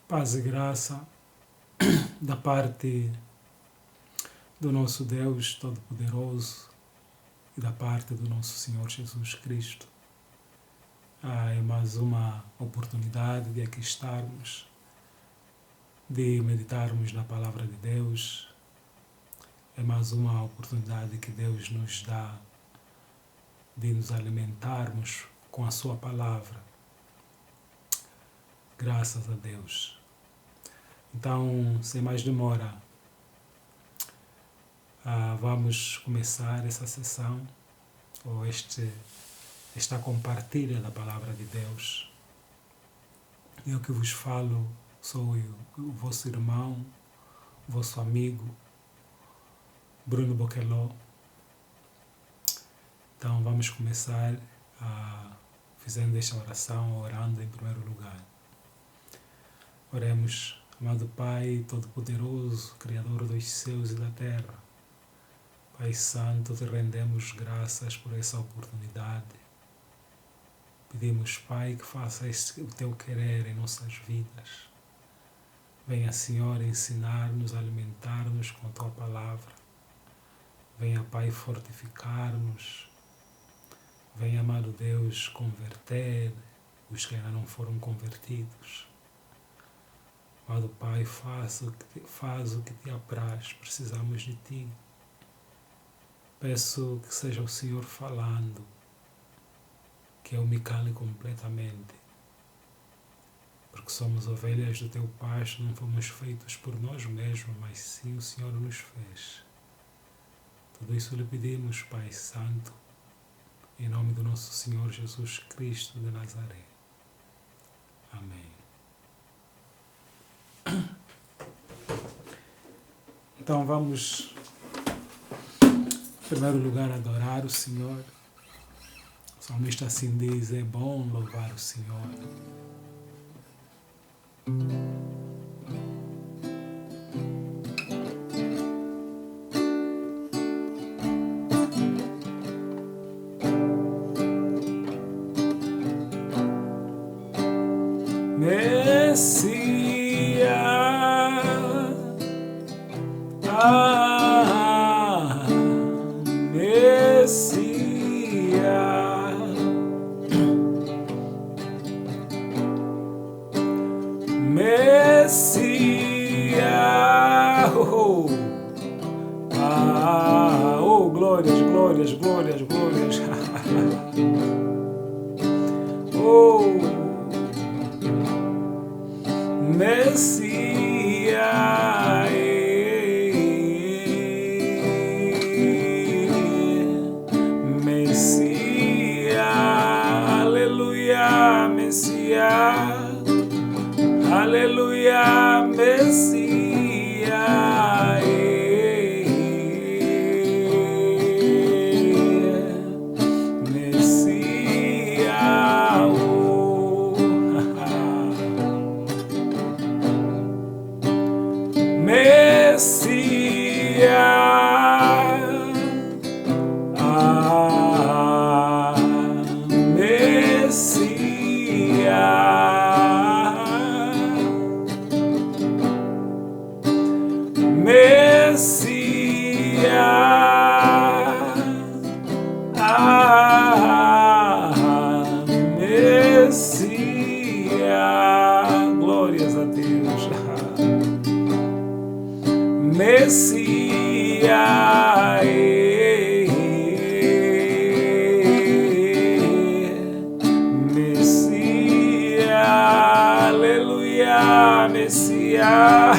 Paz e graça da parte do nosso Deus Todo-Poderoso e da parte do nosso Senhor Jesus Cristo. É mais uma oportunidade de aqui estarmos, de meditarmos na Palavra de Deus. É mais uma oportunidade que Deus nos dá de nos alimentarmos com a Sua Palavra. Graças a Deus. Então, sem mais demora, vamos começar essa sessão, ou esta compartilha da Palavra de Deus. Eu que vos falo sou o vosso irmão, vosso amigo, Bruno Boqueló. Então vamos começar fazendo esta oração, orando em primeiro lugar. Oremos. Amado Pai Todo-Poderoso, Criador dos céus e da terra, Pai Santo, te rendemos graças por essa oportunidade. Pedimos, Pai, que faça o teu querer em nossas vidas. Venha, Senhor, ensinar-nos, alimentar-nos com a tua palavra. Venha, Pai, fortificar-nos. Venha, amado Deus, converter os que ainda não foram convertidos. Amado Pai, faz o que te apraz, precisamos de Ti. Peço que seja o Senhor falando, que eu me cale completamente, porque somos ovelhas do Teu pasto, não fomos feitos por nós mesmos, mas sim o Senhor nos fez. Tudo isso lhe pedimos, Pai Santo, em nome do nosso Senhor Jesus Cristo de Nazaré. Amém. Então vamos, em primeiro lugar, adorar o Senhor. O salmista assim diz: é bom louvar o Senhor. Glórias, glórias, glórias, glórias. Messias, Messias, aleluia, Messias, aleluia, Messias. Glórias a Deus. Messias, Messias, aleluia, Messias,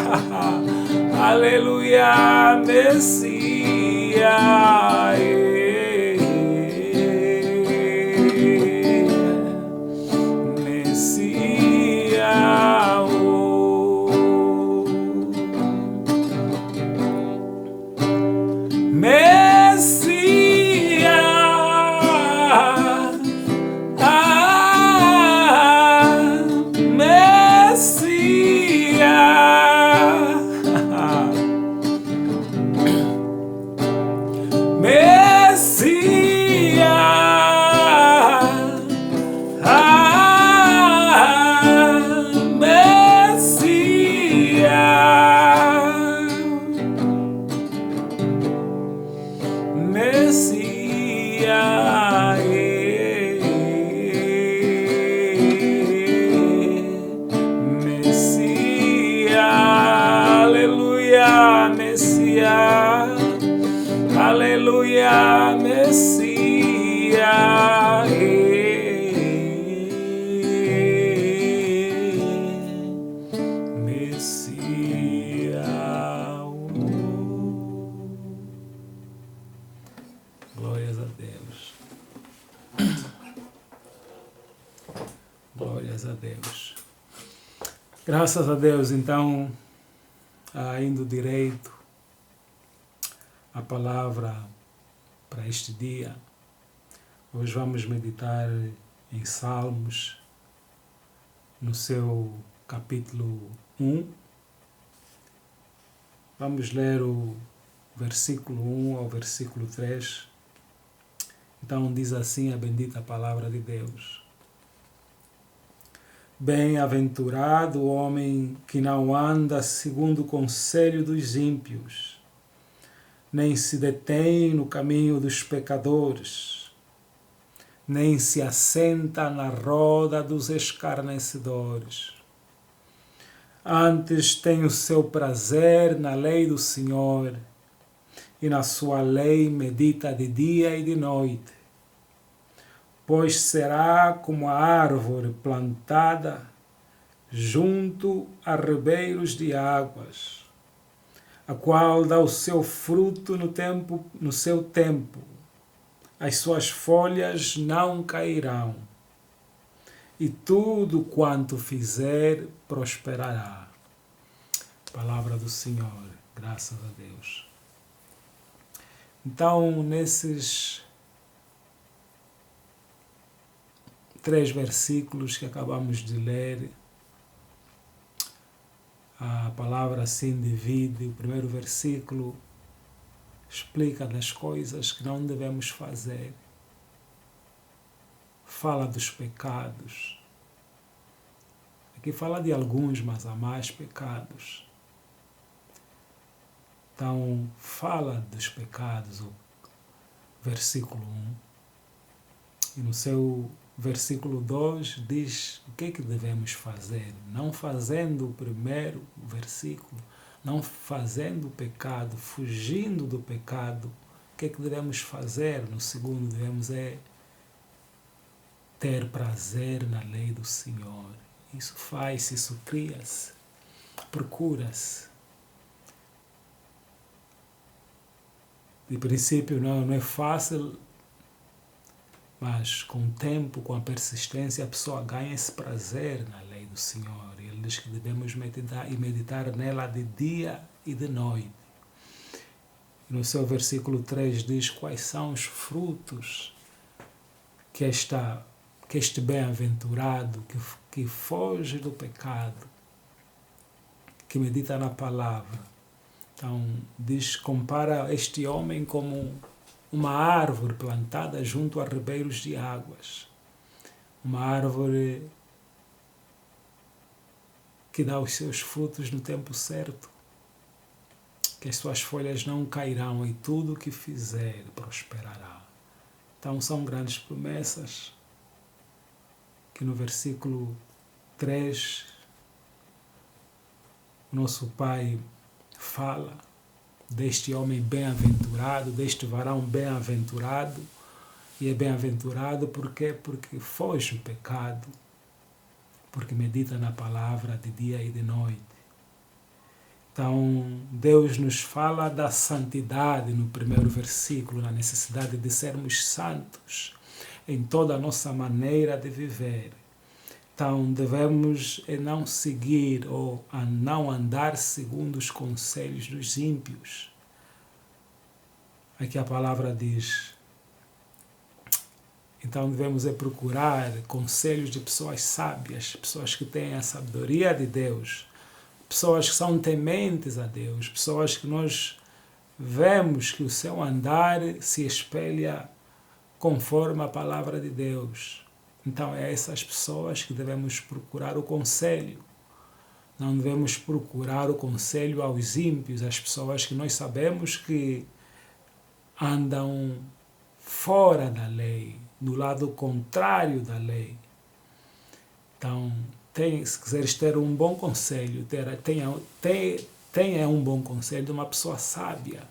aleluia, Messias. Messias. Glórias a Deus. Glórias a Deus. Graças a Deus, então, indo direito a palavra para este dia. Hoje vamos meditar em Salmos, no seu capítulo 1. Vamos ler o versículo 1 ao versículo 3. Então diz assim a bendita palavra de Deus. Bem-aventurado o homem que não anda segundo o conselho dos ímpios, nem se detém no caminho dos pecadores, nem se assenta na roda dos escarnecedores. Antes tem o seu prazer na lei do Senhor, e na sua lei medita de dia e de noite. Pois será como a árvore plantada junto a ribeiros de águas, a qual dá o seu fruto no seu tempo, as suas folhas não cairão, e tudo quanto fizer prosperará. Palavra do Senhor, graças a Deus. Então, nesses 3 versículos que acabamos de ler, a palavra assim divide. O primeiro versículo explica das coisas que não devemos fazer. Fala dos pecados. Aqui fala de alguns, mas há mais pecados. Então, fala dos pecados, o versículo 1. E no seu versículo 2 diz o que é que devemos fazer. Não fazendo o primeiro versículo, não fazendo o pecado, fugindo do pecado, o que é que devemos fazer? No segundo, devemos ter prazer na lei do Senhor. Isso faz-se, isso cria-se, procura-se. De princípio não é fácil, mas com o tempo, com a persistência, a pessoa ganha esse prazer na lei do Senhor. E ele diz que devemos meditar nela de dia e de noite. E no seu versículo 3 diz quais são os frutos que este bem-aventurado, que foge do pecado, que medita na palavra. Então, compara este homem como uma árvore plantada junto a ribeiros de águas. Uma árvore que dá os seus frutos no tempo certo, que as suas folhas não cairão e tudo o que fizer prosperará. Então são grandes promessas que no versículo 3 o nosso Pai fala deste homem bem-aventurado, deste varão bem-aventurado. E é bem-aventurado porque foge o pecado, porque medita na palavra de dia e de noite. Então, Deus nos fala da santidade no primeiro versículo, na necessidade de sermos santos em toda a nossa maneira de viver. Então, devemos não seguir ou não andar segundo os conselhos dos ímpios. Aqui a palavra diz, então devemos procurar conselhos de pessoas sábias, pessoas que têm a sabedoria de Deus, pessoas que são tementes a Deus, pessoas que nós vemos que o seu andar se espelha conforme a palavra de Deus. Então é essas pessoas que devemos procurar o conselho. Não devemos procurar o conselho aos ímpios, às pessoas que nós sabemos que andam fora da lei, do lado contrário da lei. Então, se quiseres ter um bom conselho, tenha um bom conselho de uma pessoa sábia,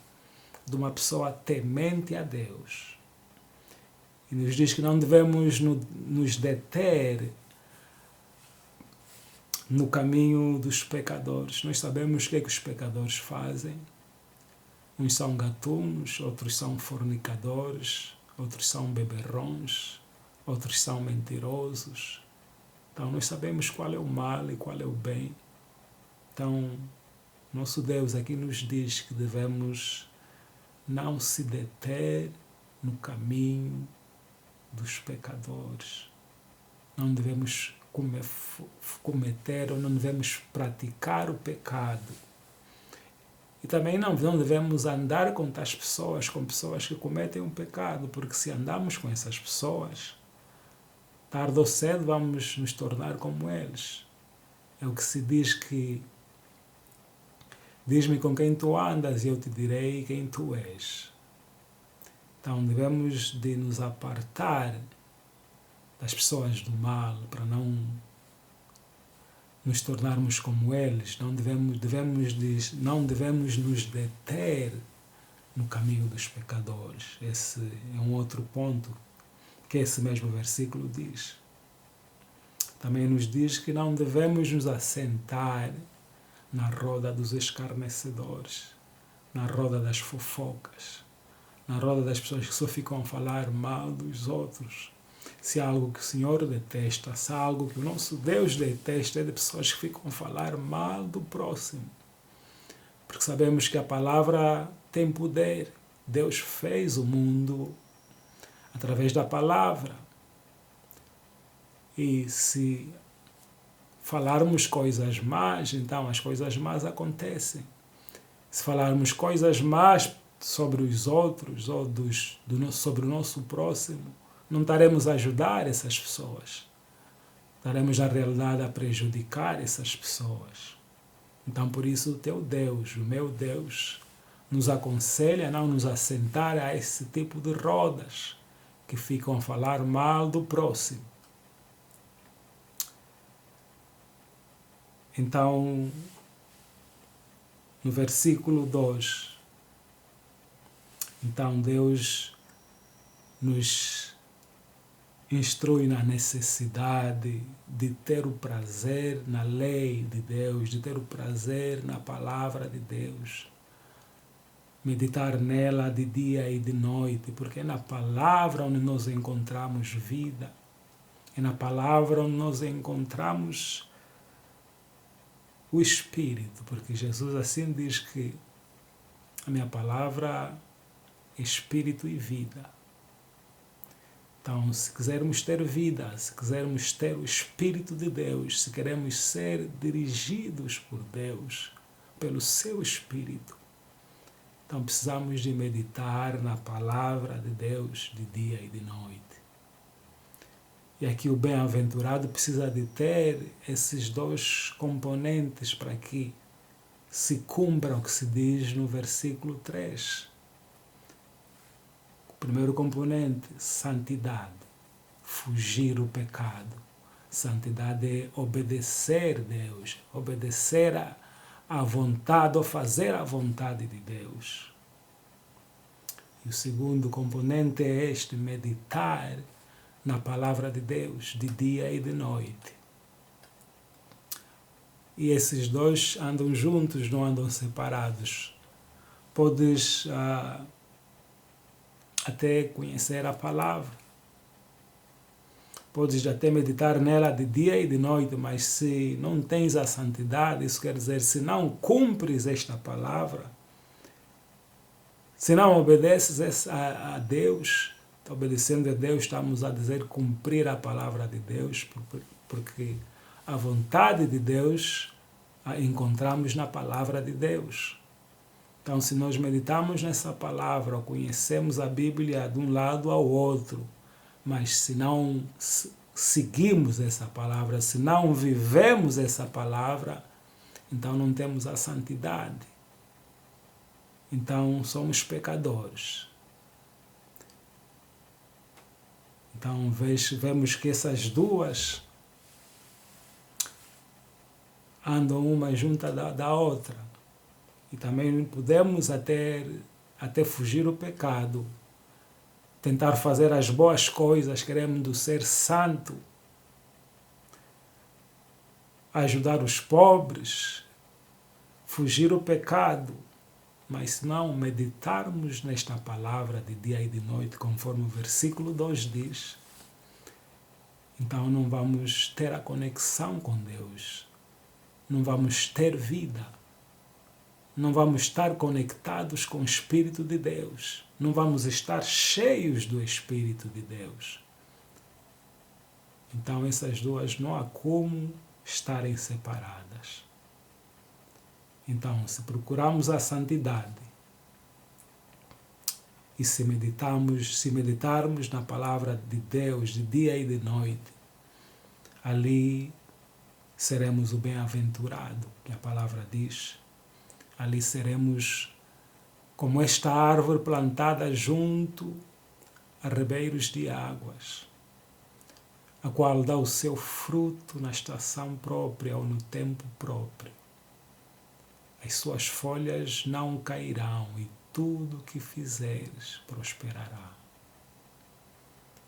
de uma pessoa temente a Deus. E nos diz que não devemos nos deter no caminho dos pecadores. Nós sabemos o que é que os pecadores fazem. Uns são gatunos, outros são fornicadores, outros são beberrões, outros são mentirosos. Então nós sabemos qual é o mal e qual é o bem. Então nosso Deus aqui nos diz que devemos não se deter no caminho dos pecadores. Não devemos cometer ou não devemos praticar o pecado. E também não devemos andar com tais pessoas, com pessoas que cometem um pecado, porque se andamos com essas pessoas, tarde ou cedo vamos nos tornar como eles. É o que se diz que diz-me com quem tu andas e eu te direi quem tu és. Então devemos de nos apartar das pessoas do mal para não nos tornarmos como eles. Não devemos nos deter no caminho dos pecadores. Esse é um outro ponto que esse mesmo versículo diz. Também nos diz que não devemos nos assentar na roda dos escarnecedores, na roda das fofocas, na roda das pessoas que só ficam a falar mal dos outros. Se há algo que o Senhor detesta, se há algo que o nosso Deus detesta, é de pessoas que ficam a falar mal do próximo. Porque sabemos que a palavra tem poder. Deus fez o mundo através da palavra. E se falarmos coisas más, então as coisas más acontecem. Se falarmos coisas más sobre os outros ou sobre o nosso próximo, não estaremos a ajudar essas pessoas. Estaremos, na realidade, a prejudicar essas pessoas. Então, por isso, o teu Deus, o meu Deus, nos aconselha a não nos assentar a esse tipo de rodas que ficam a falar mal do próximo. Então, no versículo 2, então Deus nos instrui na necessidade de ter o prazer na lei de Deus, de ter o prazer na palavra de Deus, meditar nela de dia e de noite, porque é na palavra onde nós encontramos vida, é na palavra onde nós encontramos o Espírito, porque Jesus assim diz que a minha palavra é Espírito e vida. Então, se quisermos ter vida, se quisermos ter o Espírito de Deus, se queremos ser dirigidos por Deus, pelo seu Espírito, então precisamos de meditar na palavra de Deus de dia e de noite. E aqui o bem-aventurado precisa de ter esses dois componentes para que se cumpra o que se diz no versículo 3. O primeiro componente, santidade, fugir o pecado. Santidade é obedecer a Deus, obedecer à vontade ou fazer a vontade de Deus. E o segundo componente é este, meditar na palavra de Deus, de dia e de noite. E esses dois andam juntos, não andam separados. Podes até conhecer a palavra. Podes até meditar nela de dia e de noite, mas se não tens a santidade, isso quer dizer, se não cumpres esta palavra, se não obedeces a Deus, obedecendo a Deus, estamos a dizer cumprir a palavra de Deus, porque a vontade de Deus a encontramos na palavra de Deus. Então, se nós meditamos nessa palavra, ou conhecemos a Bíblia de um lado ao outro, mas se não seguimos essa palavra, se não vivemos essa palavra, então não temos a santidade. Então, somos pecadores. Então, vemos que essas duas andam uma junto da outra. E também podemos até fugir o pecado, tentar fazer as boas coisas, queremos ser santo, ajudar os pobres, fugir o pecado. Mas se não meditarmos nesta palavra de dia e de noite, conforme o versículo 2 diz, então não vamos ter a conexão com Deus, não vamos ter vida, não vamos estar conectados com o Espírito de Deus, não vamos estar cheios do Espírito de Deus. Então essas duas não há como estarem separadas. Então, se procuramos a santidade e se meditarmos na palavra de Deus de dia e de noite, ali seremos o bem-aventurado, que a palavra diz. Ali seremos como esta árvore plantada junto a ribeiros de águas, a qual dá o seu fruto na estação própria ou no tempo próprio. As suas folhas não cairão e tudo o que fizeres prosperará.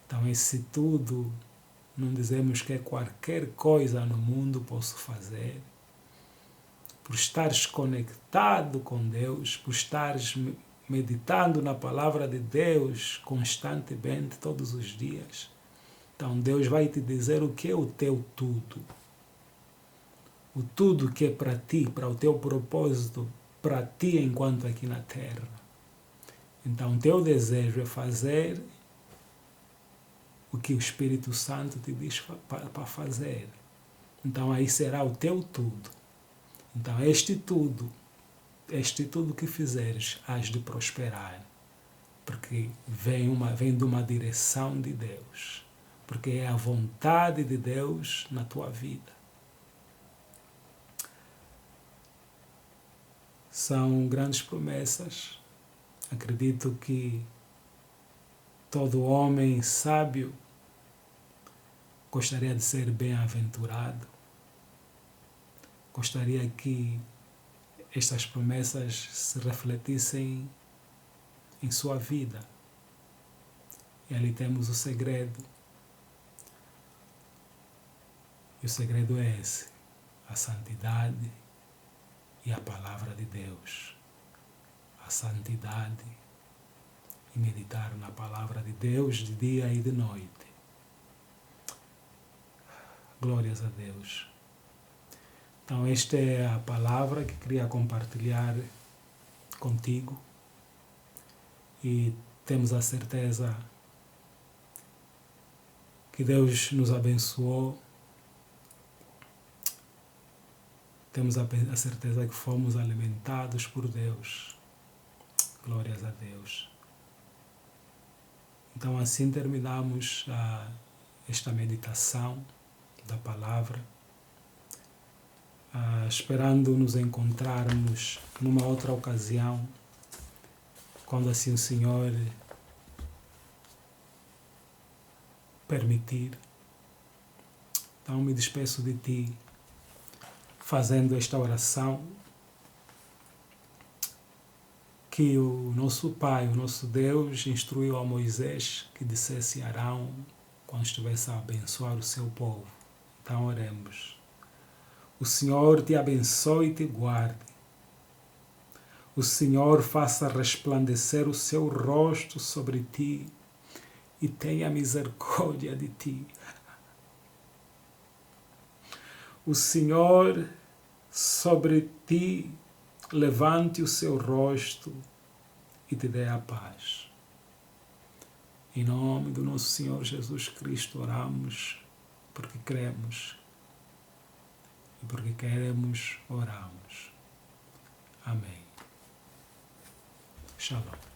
Então esse tudo, não dizemos que é qualquer coisa no mundo posso fazer. Por estares conectado com Deus, por estares meditando na palavra de Deus constantemente, todos os dias, então Deus vai te dizer o que é o teu tudo. O tudo que é para ti, para o teu propósito, para ti enquanto aqui na terra. Então, o teu desejo é fazer o que o Espírito Santo te diz para fazer. Então, aí será o teu tudo. Então, este tudo que fizeres, hás de prosperar. Porque vem de uma direção de Deus. Porque é a vontade de Deus na tua vida. São grandes promessas. Acredito que todo homem sábio gostaria de ser bem-aventurado. Gostaria que estas promessas se refletissem em sua vida. E ali temos o segredo. E o segredo é esse: a santidade e a palavra de Deus. A santidade e meditar na palavra de Deus de dia e de noite. Glórias a Deus. Então esta é a palavra que queria compartilhar contigo. E temos a certeza que Deus nos abençoou. Temos a certeza que fomos alimentados por Deus. Glórias a Deus. Então assim terminamos esta meditação da palavra, esperando nos encontrarmos numa outra ocasião, quando assim o Senhor permitir. Então me despeço de ti, fazendo esta oração, que o nosso Pai, o nosso Deus, instruiu a Moisés que dissesse a Arão quando estivesse a abençoar o seu povo. Então oremos. O Senhor te abençoe e te guarde. O Senhor faça resplandecer o seu rosto sobre ti e tenha misericórdia de ti. O Senhor sobre ti levante o seu rosto e te dê a paz. Em nome do nosso Senhor Jesus Cristo oramos, porque cremos e porque queremos, oramos. Amém. Shalom.